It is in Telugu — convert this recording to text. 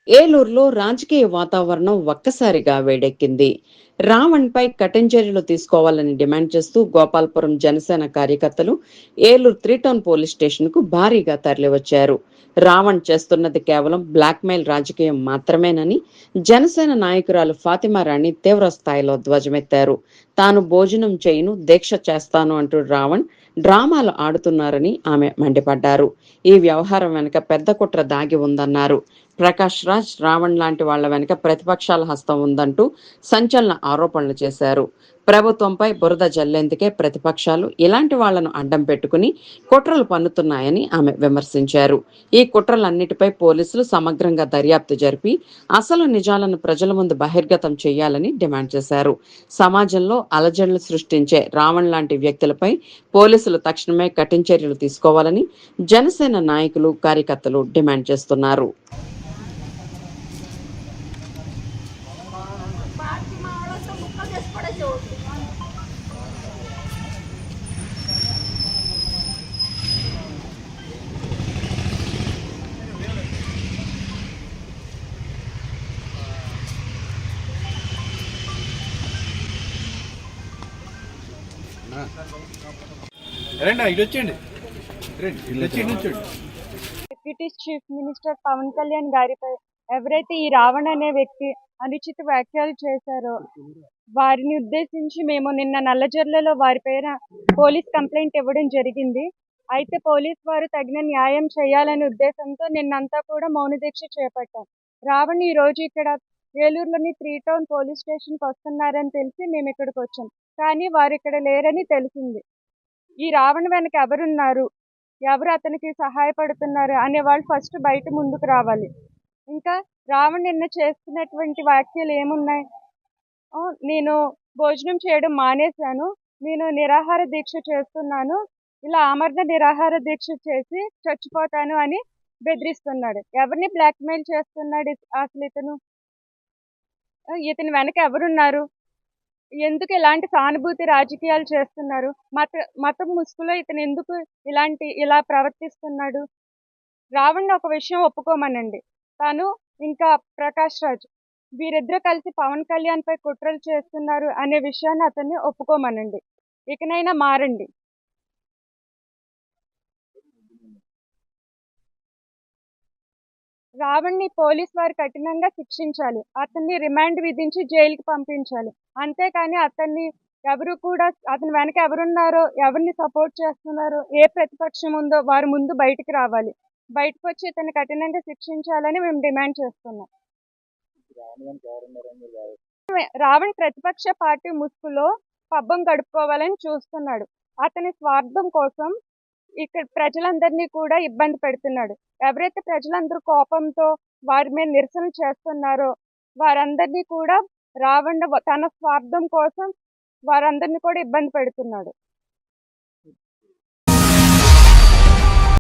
ఏలూరులో రాజకీయ వాతావరణం ఒక్కసారిగా వేడెక్కింది. రావణ్పై కఠిన చర్యలు తీసుకోవాలని డిమాండ్ చేస్తూ గోపాల్పురం జనసేన కార్యకర్తలు ఏలూరు 3 టౌన్ పోలీస్ స్టేషన్కు భారీగా తరలివచ్చారు. రావణ్ చేస్తున్నది కేవలం బ్లాక్మెయిల్ రాజకీయం మాత్రమేనని జనసేన నాయకురాలు ఫాతిమా రాణి తీవ్ర స్థాయిలో ధ్వజమెత్తారు. తాను భోజనం చేయను, దీక్ష చేస్తాను అంటూ రావణ్ డ్రామాలు ఆడుతున్నారని ఆమె మండిపడ్డారు. ఈ వ్యవహారం వెనుక పెద్ద కుట్ర దాగి ఉందన్నారు. ప్రకాష్ రాజ్, రావణ్ లాంటి వాళ్ల వెనుక ప్రతిపక్షాల హస్తం ఉందంటూ సంచలన ఆరోపణలు చేశారు. ప్రభుత్వంపై బురద జల్లేందుకే ప్రతిపక్షాలు ఇలాంటి వాళ్లను అడ్డం పెట్టుకుని కుట్రలు పన్నుతున్నాయని ఆమె విమర్శించారు. ఈ కుట్రలన్నిటిపై పోలీసులు సమగ్రంగా దర్యాప్తు జరిపి అసలు నిజాలను ప్రజల ముందు బహిర్గతం చేయాలని డిమాండ్ చేశారు. సమాజంలో అలజడులు సృష్టించే రావణ్ లాంటి వ్యక్తులపై పోలీసులు తక్షణమే కఠిన చర్యలు తీసుకోవాలని జనసేన నాయకులు, కార్యకర్తలు డిమాండ్ చేస్తున్నారు. రండి ఇటు వచ్చేయండి. Deputy chief minister Pawan Kalyan గారిపై ఎవరైతే ఈ రావణ్ అనే వ్యక్తి అనుచిత వ్యాఖ్యలు చేశారో వారిని ఉద్దేశించి మేము నిన్న నల్లజర్లలో వారిపైన పోలీస్ కంప్లైంట్ ఇవ్వడం జరిగింది. అయితే పోలీస్ వారు తగిన న్యాయం చేయాలనే ఉద్దేశంతో నిన్నంతా కూడా మౌన దీక్ష చేపట్టాం. రావణ్ ఈ రోజు ఇక్కడ ఏలూరులోని 3 టౌన్ పోలీస్ స్టేషన్కి వస్తున్నారని తెలిసి మేము ఇక్కడికి వచ్చాం. కానీ వారు ఇక్కడ లేరని తెలిసింది. ఈ రావణ్ వెనక ఎవరున్నారు, ఎవరు అతనికి సహాయపడుతున్నారు అనే వాళ్ళు ఫస్ట్ బయట ముందుకు రావాలి. ఇంకా రావణ్ నిన్న చేస్తున్నటువంటి వ్యాఖ్యలు ఏమున్నాయి? నేను భోజనం చేయడం మానేశాను, నేను నిరాహార దీక్ష చేస్తున్నాను, ఇలా ఆమరణ నిరాహార దీక్ష చేసి చచ్చిపోతాను అని బెదిరిస్తున్నాడు. ఎవరిని బ్లాక్మెయిల్ చేస్తున్నాడు అసలు ఇతను? ఇతని వెనక ఎవరున్నారు? ఎందుకు ఇలాంటి సానుభూతి రాజకీయాలు చేస్తున్నారు? మతం ముసుగులో ఇతను ఎందుకు ఇలా ప్రవర్తిస్తున్నాడు? రావణ్ ఒక విషయం ఒప్పుకోమనండి, తను ఇంకా ప్రకాష్ రాజ్ వీరిద్దరూ కలిసి పవన్ కళ్యాణ్ పై కుట్రలు చేస్తున్నారు అనే విషయాన్ని అతన్ని ఒప్పుకోమనండి. ఇకనైనా మారండి. రావణ్ని పోలీస్ వారు కఠినంగా శిక్షించాలి. అతన్ని రిమాండ్ విధించి జైలుకి పంపించాలి. అంతేకాని అతన్ని ఎవరు కూడా అతని వెనక ఎవరున్నారో, ఎవరిని సపోర్ట్ చేస్తున్నారో, ఏ ప్రతిపక్షం ఉందో వారి ముందు బయటికి రావాలి. బయటకు వచ్చి ఇతన్ని కఠినంగా శిక్షించాలని మేము డిమాండ్ చేస్తున్నాం. రావణ్ ప్రతిపక్ష పార్టీ ముసుగులో పబ్బం గడుపుకోవాలని చూస్తున్నాడు. అతని స్వార్థం కోసం ఇక్కడ ప్రజలందరినీ కూడా ఇబ్బంది పెడుతున్నాడు. ఎవరైతే ప్రజలందరూ కోపంతో వారి మీద నిరసన చేస్తున్నారో వారందరినీ కూడా రావణ్ తన స్వార్థం కోసం వారందరినీ కూడా ఇబ్బంది పెడుతున్నాడు.